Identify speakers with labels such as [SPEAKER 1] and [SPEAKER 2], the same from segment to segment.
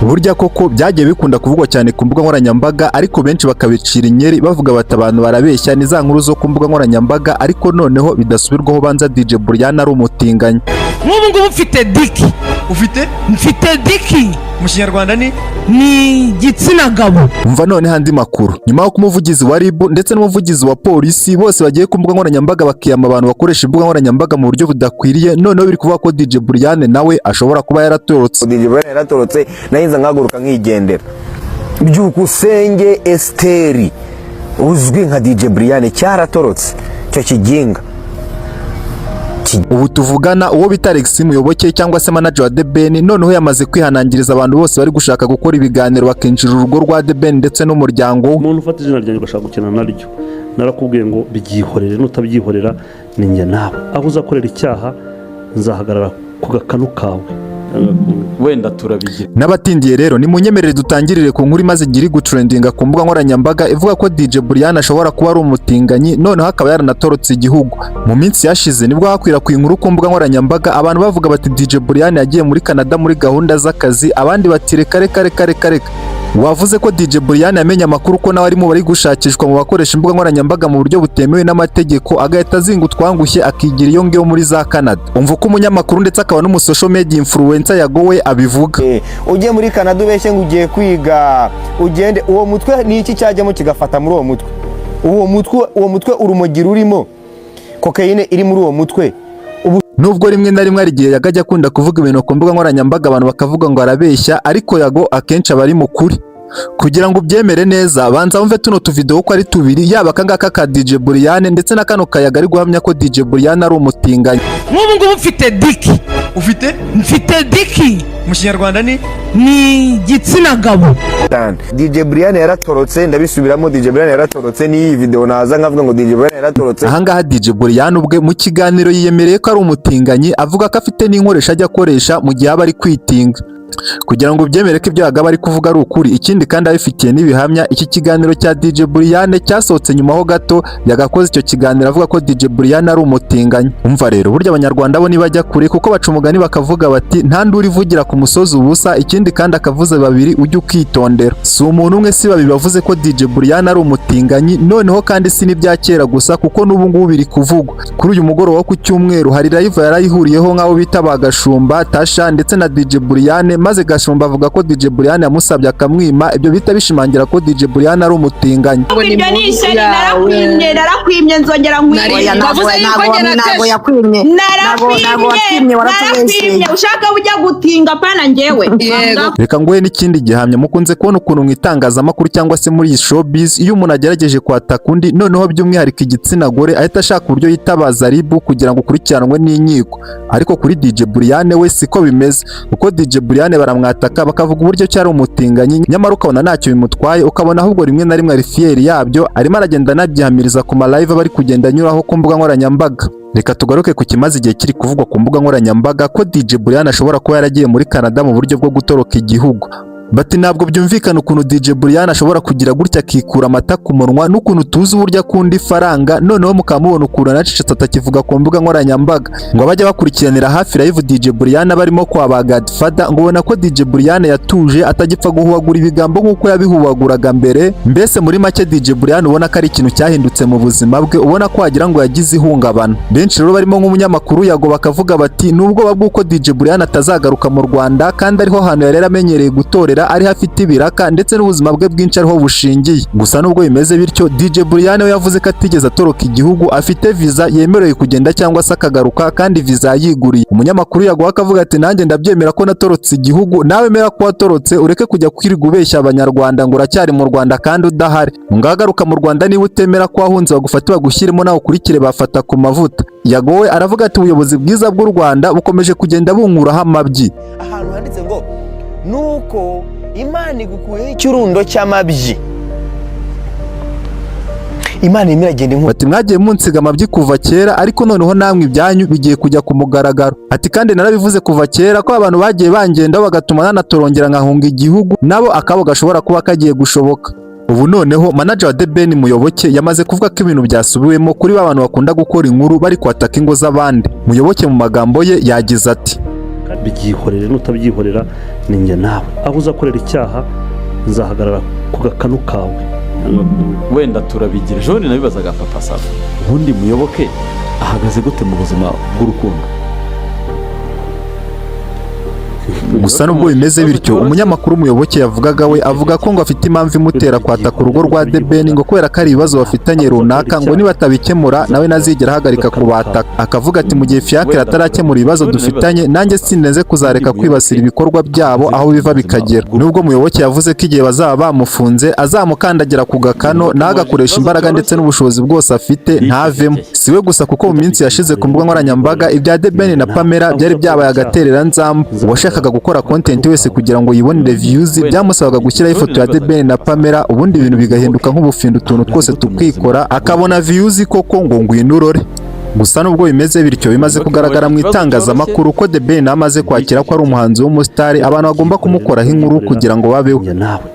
[SPEAKER 1] burya koko byagiye bikunda kuvugwa cyane ku mbuga nkoranyambaga ariko benshi bakabicira inyeri bavuga bati abantu barabeshya ni za nkuru zo ku mbuga nkoranyambaga ariko noneho bidasubirwaho banza DJ Brian ari umutinganyi.
[SPEAKER 2] Nk'ubu ngubu mfite diki. Mfite diki mu Kinyarwanda ni igitsina gabo.
[SPEAKER 1] Umva none handi makuru nyuma yo kumuvugizi wa RIB ndetse n'umuvugizi wa polisi bose bagiye ku mbuga nkoranyambaga bakiyama abantu bakoresha imbuga nkoranyambaga mu buryo budakwiriye, noneho biri kuvuga ko DJ Brian nawe ashobora kuba yaratorotse.
[SPEAKER 3] DJ Brian yaratorotse nahinza ngaguruka nkigendera. Byukusenge Esteri uzwi nka DJ Brian cyaratorotse cyo kiginga.
[SPEAKER 1] Ubu tuvugana uwo bita Alex Muyoboke cyangwa se manager wa The Ben noneho yamaze kwihanangiriza abantu bose bari gushaka gukora ibiganiro bakinjira urugo rwa The Ben ndetse n'umuryango we.
[SPEAKER 4] Umuntu ufata izina ryanjye ugashaka gukina naryo narakubwiye ngo byihorere, nutabyihorera ni njye nawe, aho uzakorera icyaha nzahagarara ku gakanu kawe wenda turabigira.
[SPEAKER 1] N'abatindiye rero ni munyemerere dutangirire ku nkuru imaze giri gutrendinga ku mbuga nkoranyambaga ivuga ko DJ Brian ashobora kuba ari umutinganyi noneho akaba yaranatorotse igihugu. Mu minsi yashize nibwo hakwirakwiye inkuru ku mbuga nkoranyambaga abantu bavuga bati DJ Brian yagiye muri Canada muri gahunda z'akazi, abandi bati reka wavuze ko DJ Brian yamenye amakuru ko nawe arimo bari gushakishwa mu bakoresha imbuga nkoranyambaga mu buryo butemewe n'amategeko agahita azinga utwangushye akigira iyo ngiyo muri za Canada. Umva ko umunyamakuru ndetse akaba n'umusocial media influencer yagowe abivuga.
[SPEAKER 3] Ugiye muri Canada ubeshye ngo ugiye kwiga ugende uwo mutwe ni iki cyajyamo kigafata muri uwo mutwe urumogi rurimo cocaine iri muri uwo mutwe.
[SPEAKER 1] Nubwo rimwe na rimwe ari gihe yagajya akunda kuvuga ibintu ku mbuga nkoranyambaga abantu bakavuga ngo arabeshya, ariko yago akenshi abari mu kuri. Kugira ngo ubyemere neza banza wumve tuno tuvideo ko ari tubiri, yaba kangaka ka DJ Brian ndetse na kano kayaga ari guhamya ko DJ Brian ari umutinganyi.
[SPEAKER 2] Nk'ubu ngubu mfite diki. Mfite diki mu Kinyarwanda ni igitsina gabo.
[SPEAKER 3] DJ Brian yaratorotse, ndabisubiramo DJ Brian yaratorotse, ni iyi video naza nkavuga ngo DJ Brian yaratorotse.
[SPEAKER 1] Ahangaha DJ Brian ubwe mu kiganiro yiyemereye ko ari umutinganyi, avuga ko afite n'inkoresha ajya akoresha mu gihe aba ari kwitinga. Kugira ngo ubyemere ko ibyo yagaba ari kuvuga ari ukuri, ikindi kandi abifitiye n'ibihamya, iki kiganiro cya DJ Brian cyasohotse nyuma ho gato yagakoze icyo kiganiro avuga ko DJ Brian ari umutinganyi. Umva rero burya abanyarwanda bo nibajya kure kuko baca umugani bakavuga bati nta nduri ivugira ku musozi ubusa, ikindi kandi akavuze babiri ujye ukitondera. Si umuntu umwe si babiri bavuze ko DJ Brian ari umutinganyi, noneho kandi si n'ibya kera gusa kuko n'ubu ngubu biri kuvugwa. Kuri uyu mugoroba wo ku cyumweru hari live yarayihuriyeho nk'abo bita Bagashumba, Tasha ndetse na DJ Brian, maze Gashumba avuga ko DJ Brian yamusabye akamwima, ibyo bita bishimangira ko DJ Brian ari umutinganyi.
[SPEAKER 5] Ibyo ni ishyari, narakwimye nzongera nkwimye. Ntabwo yakwimye. Narakwimye ushaka ujya gutinga pana njyewe.
[SPEAKER 1] Reka ngoye n'ikindi gihamya mukunze kubona ukuntu mu itangazamakuru cyangwa se muri showbiz iyo umuntu agerageje kwataka undi noneho by'umwihariko igitsina gore ahita ashaka uburyo yitabaza RIB kugira ngo ukurikiranwe n'inkiko, ariko kuri DJ Brian we siko bimeze kuko DJ Brian baramwataka bakavuga uburyo cyari umutinganyi, nyamara ukabona ntacyo bimutwaye, ukabona ahubwo rimwe na rimwe ari fier yabyo, arimo aragenda anabyihamiriza ku ma live bari kugenda anyuraho ku mbuga nkoranyambaga. Reka tugaruke ku kimaze igihe kiri kuvugwa ku mbuga nkoranyambaga ko DJ Brian ashobora kuba yaragiye muri Canada mu buryo bwo gutoroka igihugu. Bati ntabwo byumvikana ukuntu DJ Brian ashobora kugira gutya akikura amata ku munwa, n'ukuntu tuzi uburyo akunda ifaranga, noneho mukamubona ukuntu anacecetse atakivuga ku mbuga nkoranyambaga. Ngo abajya bakurikiranira hafi live DJ Brian barimo kwa ba Godfather, ngo ubona ko DJ Brian yatuje atagipfa guhuhagura ibigambo nk'uko yabihuhaguraga mbere. Mbese muri make DJ Brian ubona ko ari ikintu cyahindutse mu buzima bwe, ubona ko wagira ngo yagize ihungabana. Benshi rero barimo nk'umunyamakuru Yago bakavuga bati nubwo bw'uko DJ Brian atazagaruka mu Rwanda kandi ariho hantu yari amenyereye gutorera, ari hafite ibiraka ndetse n'ubuzima bwe bwinshi ariho bushingiye. Gusa nubwo bimeze bityo DJ Brian we yavuze ko atigeze atoroka igihugu, afite visa yemerewe kugenda cyangwa se akagaruka kandi visa yiguriye. Umunyamakuru Yago akavuga ati nanjye ndabyemera ko natorotse igihugu, nawe mera ko watorotse, ureke kujya kwirirwa ubeshya abanyarwanda ngo uracyari mu Rwanda kandi udahari. Ngagaruka mu Rwanda niba utemera ko wahunze bagufata bagushyiremo nawe ukurikire bafata ku mavuta. Yago we aravuga ati ubuyobozi bwiza bw'u Rwanda bukomeje kugenda bunkuraho amabyi.
[SPEAKER 3] Ahantu handitse ngo nuko Imana igukuyeho ikirundo cy'amabyi. Imana imiragenda inkuru.
[SPEAKER 1] Bati mwagiye munsiga amabyi kuva kera, ariko noneho namwe ibyanyu bigiye kujya ku mugaragaro. Ati kandi narabivuze kuva kera ko abantu bagiye bangenda bagatuma nanatorongera nkahunga igihugu, nabo akabo gashobora kuba kagiye gushoboka. Ubu noneho manager wa The Ben Muyoboke yamaze kuvuga ko ibintu byasubiwemo kuri abantu bakunda gukora inkuru bari kwataka ingo z'abandi. Muyoboke mu magambo ye yagize ati
[SPEAKER 4] byihorere, nutabyihorera ni njye nawe, aho uzakorera icyaha nzahagarara ku gakanu kawe.
[SPEAKER 6] wenda turabigira ejo nabibazaga papa Sava, ubundi Muyoboke ahagaze gute mu buzima bw'urukundo?
[SPEAKER 1] Gusa nubwo bimeze bityo, umunyamakuru Muyoboke yavugaga we avuga ko ngo afite impamvu imutera kwataka urugo rwa The Ben ngo kubera ko ari ibibazo bafitanye runaka, ngo nibatabikemura nawe nazigera ahagarika kubataka. Akavuga ati mu gihe Fiacre atarakemura ibibazo dufitanye, nanjye sindenze kuzareka kwibasira ibikorwa byabo aho biva bikagera. Nubwo Muyoboke yavuze ko igihe bazaba bamufunze azamukandagira ku gakano nagakoresha imbaraga ndetse n'ubushobozi bwose afite ntavemo. Siwe gusa kuko mu minsi yashize ku mbuga nkoranyambaga ibya The Ben na Pamela byari byabaye agaterera nzamba. Uwashakaga gukora content wese kugira ngo yibonere views byamusabaga gushyiraho ifoto ya The Ben na Pamela, ubundi ibintu bigahinduka nk'ubufindo utuntu twose tukikora akabona views koko ngo ngwino urore. Gusa nubwo bimeze bityo, bimaze kugaragara mu itangazamakuru ko The Ben amaze kwakira ko ari umuhanzi w'umusitari abantu bagomba kumukoraho inkuru kugira ngo babeho.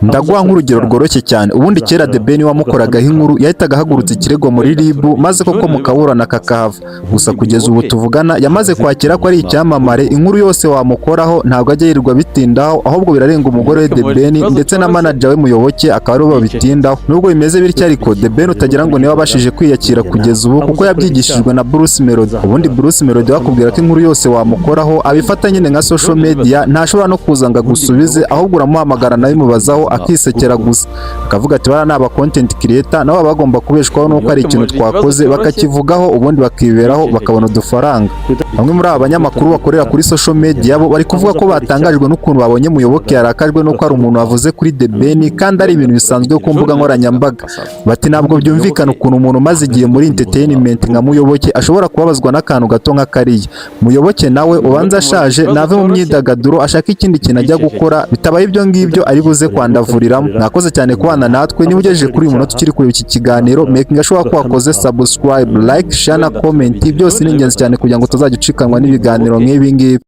[SPEAKER 1] Ndaguha nk'urugero rworoshye cyane. Ubundi kera The Ben wamukoragaho inkuru yahitaga ahagurutsa ikirego muri RIB maze koko mukaburana kakahava. Gusa kugeza ubu tuvugana yamaze kwakira ko ari icyamamare, inkuru yose wamukoraho ntabwo ajya yirirwa bitindaho, ahubwo birarenga umugore we The Ben ndetse na manager we Muyoboke akaba aribo babitindaho. Nubwo bimeze bityo ariko The Ben utagira ngo niwe wabashije kwiyakira kugeza ubu kuko yabyigishijwe na Bruce Melody. Ubundi Bruce Melody wakubwira ko inkuru yose wamukoraho abifata nyine nka social media, ntashobora no kuza ngo agusubize, ahubwo uramuhamagara nawe mubazaho akisekera gusa. Akavuga ati bara naba content creator nabo bagomba kubeshwaho nuko ari ikintu twakoze bakakivugaho ubundi bakiberaho bakabona udufaranga. Bamwe muri aba banyamakuru bakorera kuri social media bo bari kuvuga ko batangajwe n'ukuntu babonye Muyoboke yarakajwe nuko ari umuntu wavuze kuri The Ben kandi ari ibintu bisanzwe ku mbuga nkoranyambaga. Bati ntabwo byumvikana ukuntu umuntu maze igihe muri entertainment nka Muyoboke ashobora kubabazwa n'akantu gato nka kariya. Muyoboke nawe ubanza ashaje nave mu myidagaduro ashaka ikindi kintu ajya gukora, bitabaye ibyo ngibyo ari buze kwandavuriramo. Mwakoze cyane kubana natwe, niba ugejeje kuri uyu munota ukiri kureba iki kiganiro making ashobora ko wakoze subscribe, like, share na comment, byose ni ingenzi cyane kugira ngo tuzajya ucikanwa n'ibiganiro nk'ibi ngibi.